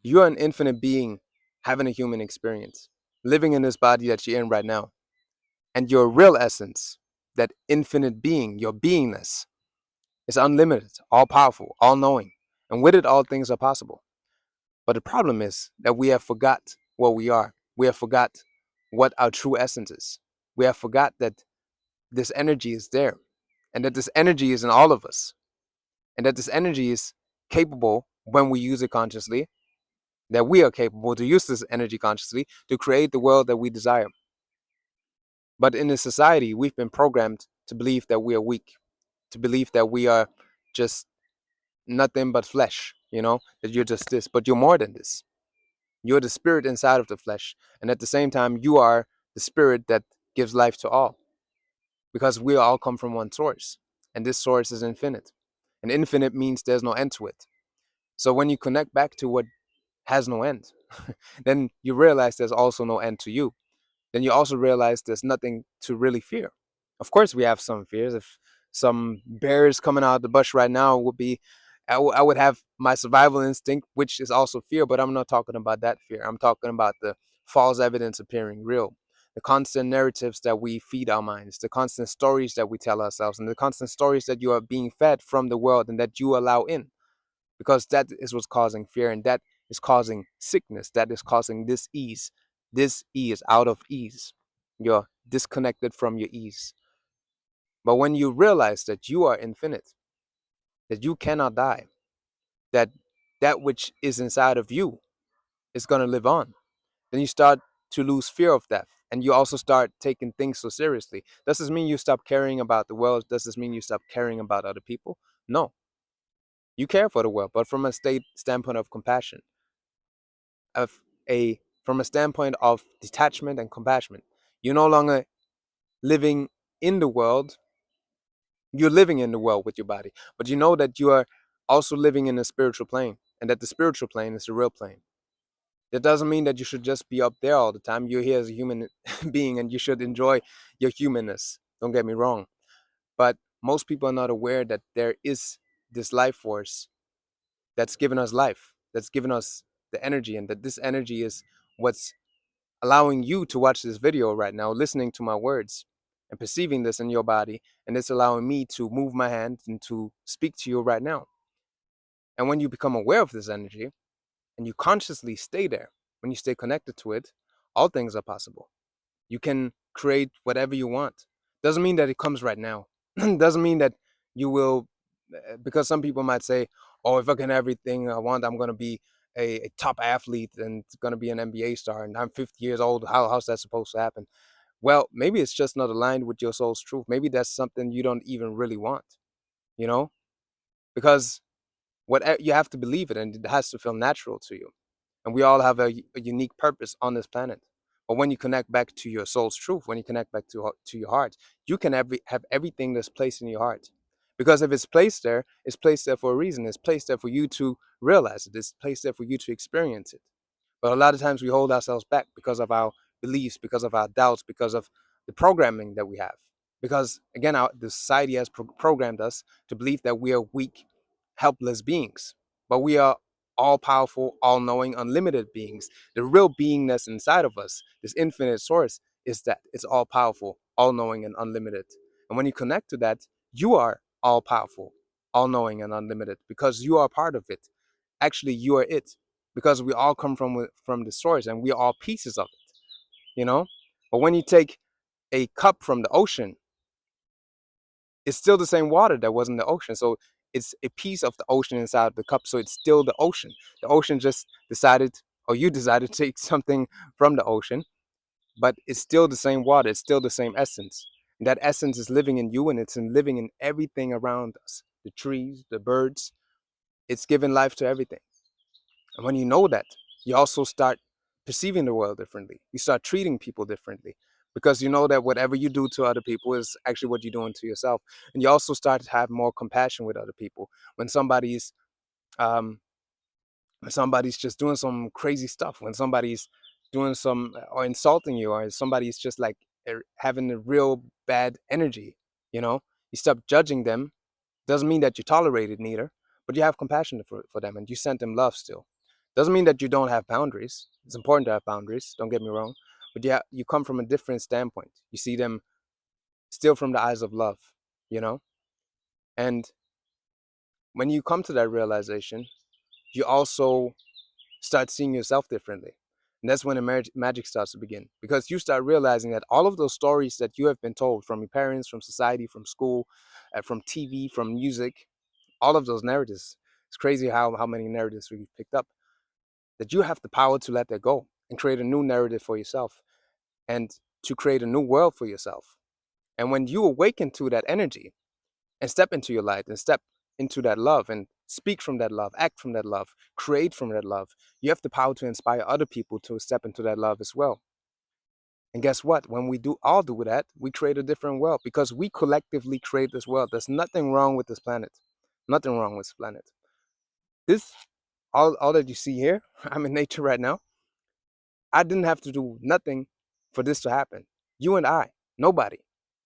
You're an infinite being having a human experience, living in this body that you're in right now. And your real essence, that infinite being, your beingness, is unlimited, all powerful, all knowing. And with it, all things are possible. But the problem is that we have forgot what we are. We have forgot what our true essence is. We have forgot that this energy is there and that this energy is in all of us and that this energy is capable when we use it consciously, that we are capable to use this energy consciously to create the world that we desire. But in this society, we've been programmed to believe that we are weak, to believe that we are just nothing but flesh, that you're just this, but you're more than this. You're the spirit inside of the flesh. And at the same time, you are the spirit that gives life to all because we all come from one source. And this source is infinite. And infinite means there's no end to it. So when you connect back to what has no end, then you realize there's also no end to you. Then you also realize there's nothing to really fear. Of course, we have some fears. If some bears coming out of the bush right now would be, I would have my survival instinct, which is also fear, but I'm not talking about that fear. I'm talking about the false evidence appearing real, the constant narratives that we feed our minds, the constant stories that we tell ourselves, and the constant stories that you are being fed from the world and that you allow in, because that is what's causing fear and that is causing sickness, that is causing dis-ease. Dis-ease, out of ease. You're disconnected from your ease. But when you realize that you are infinite, that you cannot die, that that which is inside of you is going to live on, then you start to lose fear of death. And you also start taking things so seriously. Does this mean you stop caring about the world? Does this mean you stop caring about other people? No. You care for the world, but from a standpoint of compassion, of a from a standpoint of detachment and compassion. You're no longer living in the world. You're living in the world with your body, but you know that you are also living in a spiritual plane, and that the spiritual plane is the real plane. That doesn't mean that you should just be up there all the time. You're here as a human being, and you should enjoy your humanness. Don't get me wrong, but most people are not aware that there is this life force that's given us life, that's given us the energy, and that this energy is what's allowing you to watch this video right now, listening to my words and perceiving this in your body. And it's allowing me to move my hand and to speak to you right now. And when you become aware of this energy and you consciously stay there, when you stay connected to it, all things are possible. You can create whatever you want. Doesn't mean that it comes right now. Doesn't mean that you will, because some people might say, oh, if I can have everything I want, I'm going to be a top athlete and going to be an NBA star and I'm 50 years old. How's that supposed to happen? Well, maybe it's just not aligned with your soul's truth. Maybe that's something you don't even really want, you know, because you have to believe it and it has to feel natural to you. And we all have a unique purpose on this planet. But when you connect back to your soul's truth, when you connect back to your heart, you can have everything that's placed in your heart. Because if it's placed there for a reason. It's placed there for you to realize it. It's placed there for you to experience it. But a lot of times we hold ourselves back because of our beliefs, because of our doubts, because of the programming that we have. Because again, the society has programmed us to believe that we are weak, helpless beings. But we are all powerful, all knowing, unlimited beings. The real beingness inside of us, this infinite source, is that it's all powerful, all knowing, and unlimited. And when you connect to that, you are all powerful, all knowing, and unlimited because you are part of it. Actually, you are it because we all come from the source and we are all pieces of it, you know? But when you take a cup from the ocean, it's still the same water that was in the ocean. So it's a piece of the ocean inside of the cup. So it's still the ocean. The ocean just decided, or you decided to take something from the ocean, but it's still the same water. It's still the same essence. And that essence is living in you and it's living in everything around us. The trees, the birds, it's giving life to everything. And when you know that, you also start perceiving the world differently. You start treating people differently because you know that whatever you do to other people is actually what you're doing to yourself. And you also start to have more compassion with other people. Um, when somebody's just doing some crazy stuff, when somebody's doing some or insulting you, or somebody's just like having a real bad energy, you stop judging them. Doesn't mean that you tolerate it neither, but you have compassion for them and you send them love still. Doesn't mean that you don't have boundaries. It's important to have boundaries, don't get me wrong. But yeah, you come from a different standpoint. You see them still from the eyes of love, you know? And when you come to that realization, you also start seeing yourself differently. And that's when the magic starts to begin. Because you start realizing that all of those stories that you have been told from your parents, from society, from school, from TV, from music, all of those narratives, it's crazy how many narratives we've picked up, that you have the power to let that go and create a new narrative for yourself and to create a new world for yourself. And when you awaken to that energy and step into your light and step into that love and speak from that love, act from that love, create from that love, you have the power to inspire other people to step into that love as well. And guess what? When we do that, we create a different world because we collectively create this world. There's nothing wrong with this planet. Nothing wrong with this planet. This all that you see here, I'm in nature right now. I didn't have to do nothing for this to happen. You and I, nobody.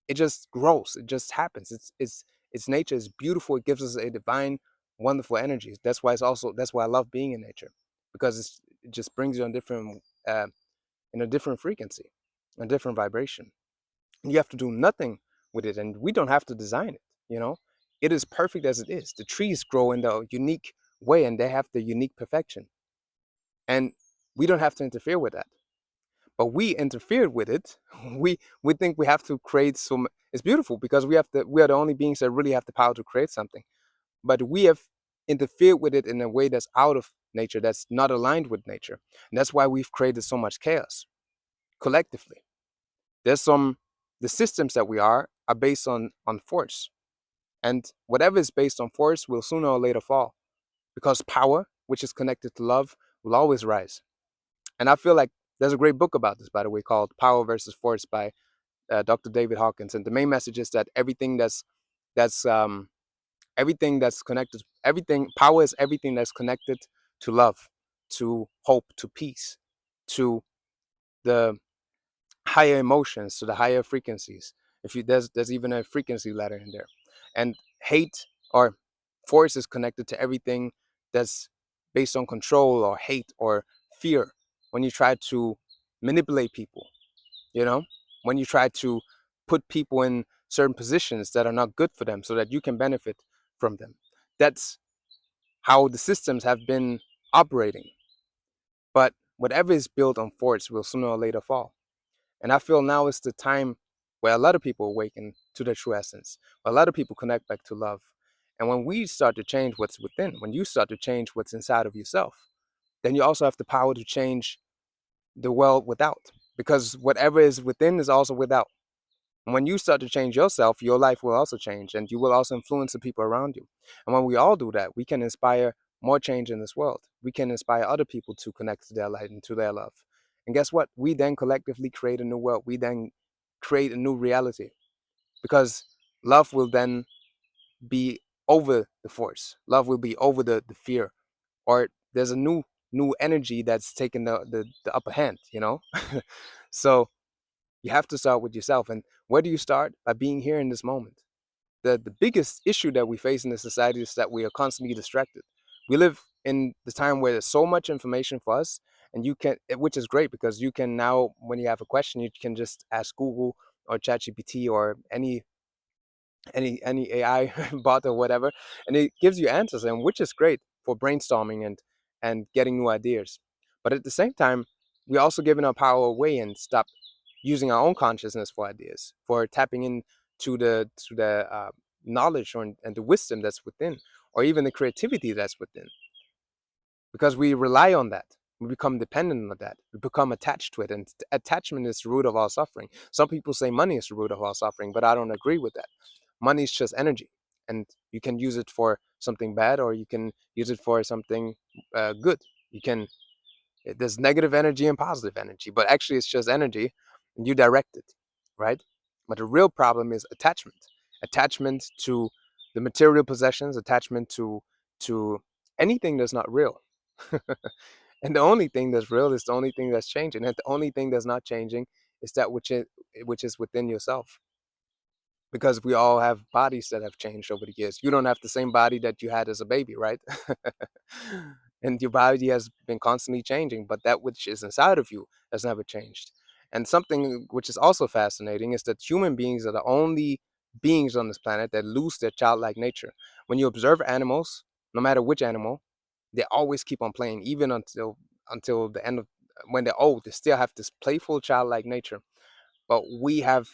It just grows. It just happens. It's nature. It's beautiful. It gives us a divine, wonderful energy. That's why I love being in nature, because it just brings you on different in a different frequency, a different vibration. And you have to do nothing with it, and we don't have to design it. You know, it is perfect as it is. The trees grow in the unique way, and they have the unique perfection, and we don't have to interfere with that. But we interfered with it. We think we have to create some. It's beautiful because we are the only beings that really have the power to create something. But we have interfered with it in a way that's out of nature, that's not aligned with nature, and that's why we've created so much chaos collectively. There's some The systems that we are based on force, and whatever is based on force will sooner or later fall because power, which is connected to love, will always rise. And I feel like there's a great book about this, by the way, called Power versus Force by Dr. David Hawkins. And the main message is that that's everything that's connected, everything power is everything that's connected to love, to hope, to peace, to the higher emotions, to the higher frequencies. If you there's even a frequency ladder in there, and hate or force is connected to everything that's based on control or hate or fear. When you try to manipulate people, you know, when you try to put people in certain positions that are not good for them so that you can benefit from them, that's how the systems have been operating. But whatever is built on force will sooner or later fall. And I feel now is the time where a lot of people awaken to their true essence, where a lot of people connect back to love. And when we start to change what's within, when you start to change what's inside of yourself, then you also have the power to change the world without. Because whatever is within is also without. And when you start to change yourself, your life will also change and you will also influence the people around you. And when we all do that, we can inspire more change in this world. We can inspire other people to connect to their light and to their love. And guess what? We then collectively create a new world. We then create a new reality because love will then be over the force. Love will be over the fear. Or there's a new energy that's taking the upper hand, you know? So you have to start with yourself. And where do you start? By being here in this moment. The biggest issue that we face in the society is that we are constantly distracted. We live in the time where there's so much information for us, and you can, which is great because you can now, when you have a question, you can just ask Google or ChatGPT or any AI bot or whatever, and it gives you answers, and which is great for brainstorming and getting new ideas. But at the same time, we're also giving our power away and stop using our own consciousness for ideas, for tapping in to the knowledge and the wisdom that's within, or even the creativity that's within, because we rely on that. We become dependent on that. We become attached to it, and attachment is the root of all suffering. Some people say money is the root of all suffering, but I don't agree with that. Money is just energy, and you can use it for something bad, or you can use it for something good. You can There's negative energy and positive energy, but actually it's just energy, and you direct it, right? But the real problem is attachment to the material possessions, attachment to anything that's not real. And the only thing that's real is the only thing that's changing, and the only thing that's not changing is that which is within yourself. Because we all have bodies that have changed over the years. You don't have the same body that you had as a baby, right? and your body has been constantly changing, but that which is inside of you has never changed. And something which is also fascinating is that human beings are the only beings on this planet that lose their childlike nature. When you observe animals, no matter which animal, they always keep on playing, even until the end of when they're old. They still have this playful childlike nature. But we have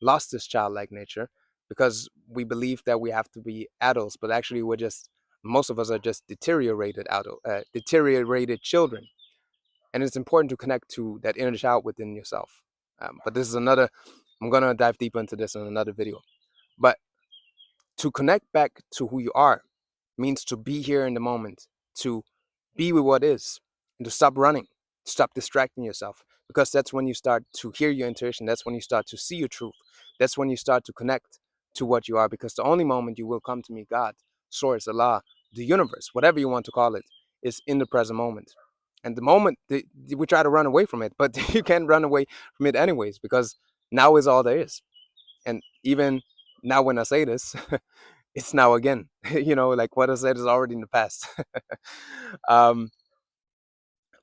lost this childlike nature because we believe that we have to be adults, but actually we're just most of us are just deteriorated children. And it's important to connect to that inner child within yourself. But this is another. I'm gonna dive deeper into this in another video. But to connect back to who you are means to be here in the moment, to be with what is, and to stop running, stop distracting yourself. Because that's when you start to hear your intuition. That's when you start to see your truth. That's when you start to connect to what you are. Because the only moment you will come to me, God, Source, Allah, the universe, whatever you want to call it, is in the present moment. And the moment we try to run away from it, but you can't run away from it anyways, because now is all there is. And even now, when I say this, it's now again. Like what I said is already in the past. um,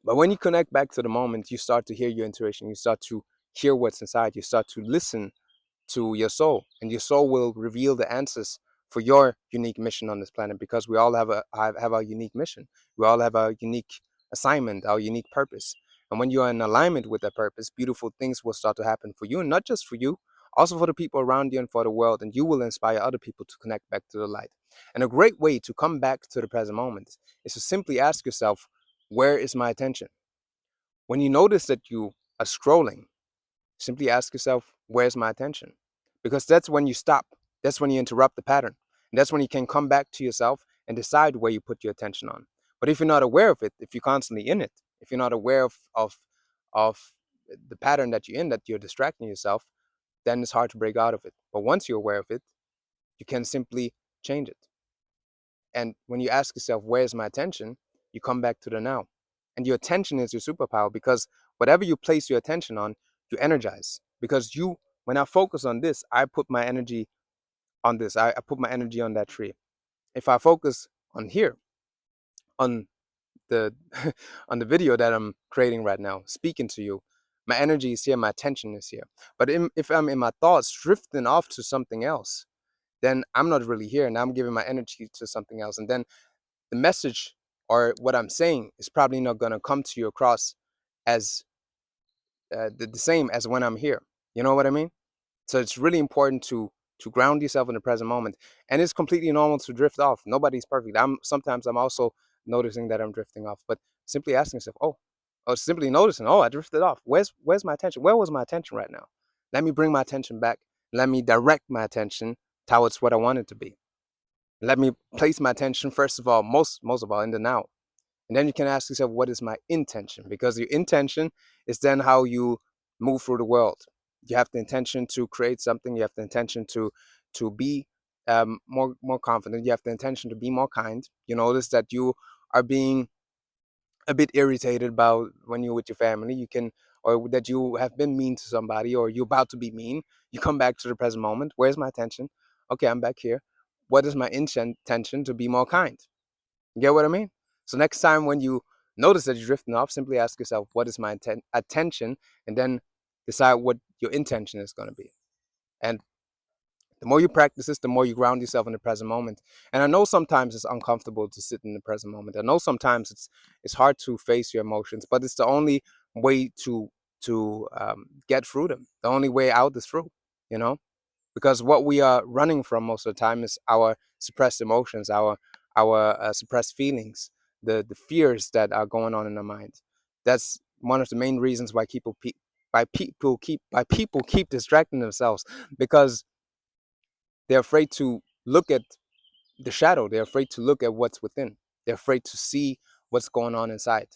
but when you connect back to the moment, you start to hear your intuition. You start to hear what's inside. You start to listen to your soul, and your soul will reveal the answers for your unique mission on this planet. Because we all have our unique mission. We all have our unique assignment, our unique purpose. And when you are in alignment with that purpose, beautiful things will start to happen for you, and not just for you, also for the people around you and for the world. And you will inspire other people to connect back to the light. And a great way to come back to the present moment is to simply ask yourself, where is my attention? When you notice that you are scrolling, simply ask yourself, where's my attention? Because that's when you stop. That's when you interrupt the pattern. And that's when you can come back to yourself and decide where you put your attention on. But if you're not aware of it, if you're constantly in it, if you're not aware of the pattern that you're in, that you're distracting yourself, then it's hard to break out of it. But once you're aware of it, you can simply change it. And when you ask yourself, where's my attention? You come back to the now. And your attention is your superpower, because whatever you place your attention on, you energize. Because when I focus on this, I put my energy on this. I put my energy on that tree. If I focus on here, on the on the video that I'm creating right now, speaking to you, my energy is here, my attention is here. But if I'm in my thoughts drifting off to something else, then I'm not really here, and I'm giving my energy to something else. And then the message or what I'm saying is probably not going to come to you across as the same as when I'm here. You know what I mean? So it's really important to ground yourself in the present moment. And it's completely normal to drift off. Nobody's perfect. I'm also noticing that I'm drifting off, but simply asking yourself, oh, or simply noticing, oh, I drifted off. Where's my attention? Where was my attention right now? Let me bring my attention back. Let me direct my attention towards what I want it to be. Let me place my attention first of all, most of all, in the now. And then you can ask yourself, what is my intention? Because your intention is then how you move through the world. You have the intention to create something. You have the intention to be more confident. You have the intention to be more kind. You notice that you are being a bit irritated about when you're with your family. You can, or that you have been mean to somebody, or you're about to be mean. You come back to the present moment. Where's my attention? Okay, I'm back here. What is my intention to be more kind? You get what I mean? So next time when you notice that you're drifting off, simply ask yourself, what is my attention? And then decide what your intention is going to be. And the more you practice this, the more you ground yourself in the present moment. And I know sometimes it's uncomfortable to sit in the present moment. I know sometimes it's hard to face your emotions, but it's the only way to get through them. The only way out is through, you know? Because what we are running from most of the time is our suppressed emotions, our suppressed feelings, the fears that are going on in our minds. That's one of the main reasons why people keep distracting themselves, because they're afraid to look at the shadow. They're afraid to look at what's within. They're afraid to see what's going on inside.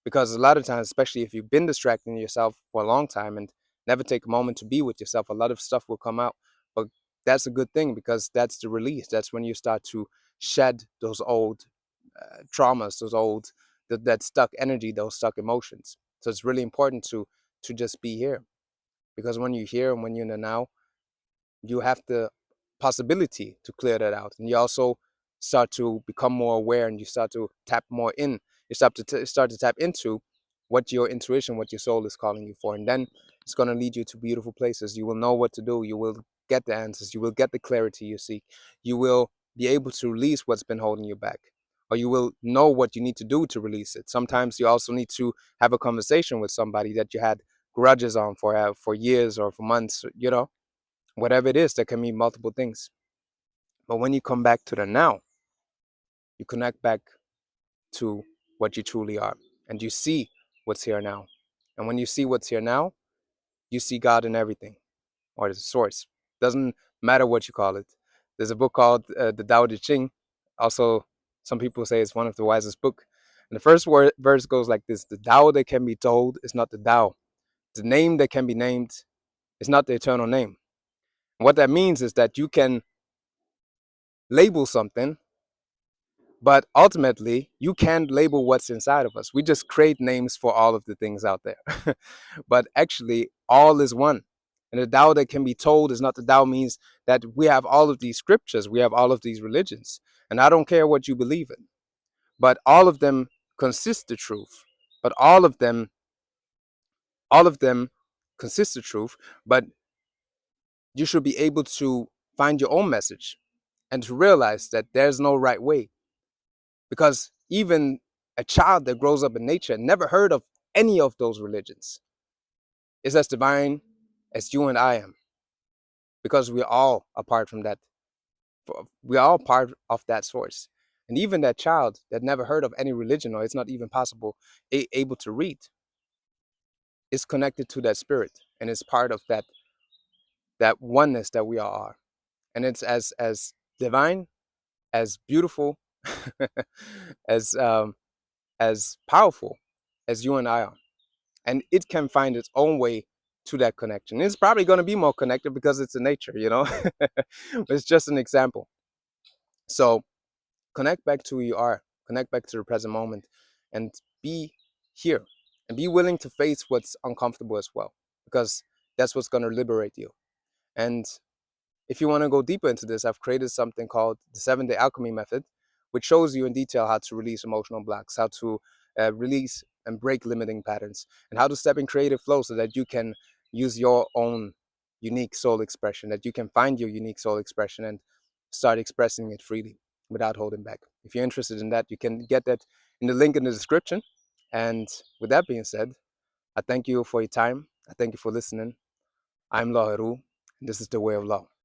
Because a lot of times, especially if you've been distracting yourself for a long time and never take a moment to be with yourself, a lot of stuff will come out. But that's a good thing, because that's the release. That's when you start to shed those old traumas, that stuck energy, those stuck emotions. So it's really important to just be here, because when you're here and when you're in the now, you have the possibility to clear that out. And you also start to become more aware and you start to tap more in. You start to tap into what your intuition, what your soul is calling you for, and then it's going to lead you to beautiful places. You will know what to do. You will get the answers. You will get the clarity you seek. You will be able to release what's been holding you back, or you will know what you need to do to release it. Sometimes you also need to have a conversation with somebody that you had grudges on for years or for months. Whatever it is, there can mean multiple things. But when you come back to the now, you connect back to what you truly are, and you see what's here now. And when you see what's here now, you see God in everything, or the source. Doesn't matter what you call it. There's a book called the Tao Te Ching. Also, some people say it's one of the wisest book. And the first verse goes like this: "The Tao that can be told is not the Tao. The name that can be named is not the eternal name." And what that means is that you can label something, but ultimately, you can't label what's inside of us. We just create names for all of the things out there. But actually, all is one. And the Tao that can be told is not the Tao means that we have all of these scriptures, we have all of these religions. And I don't care what you believe in, but all of them consist the truth. But all of them consist the truth, but you should be able to find your own message and to realize that there's no right way. Because even a child that grows up in nature never heard of any of those religions is as divine as you and I am, because we're all apart from that. We're all part of that source. And even that child that never heard of any religion, or it's not even possible able to read, is connected to that spirit and is part of that oneness that we all are. And it's as divine, as beautiful, as as powerful as you and I are. And it can find its own way to that connection. It's probably going to be more connected because it's in nature. It's just an example. So connect back to who you are, connect back to the present moment, and be here and be willing to face what's uncomfortable as well, because that's what's going to liberate you. And if you want to go deeper into this, I've created something called the 7-Day Alchemy Method, which shows you in detail how to release emotional blocks, how to release and break limiting patterns, and how to step in creative flow so that you can use your own unique soul expression, that you can find your unique soul expression and start expressing it freely without holding back. If you're interested in that, you can get that in the link in the description. And with that being said, I thank you for your time. I thank you for listening. I'm Law Heru, and this is the Way of Law.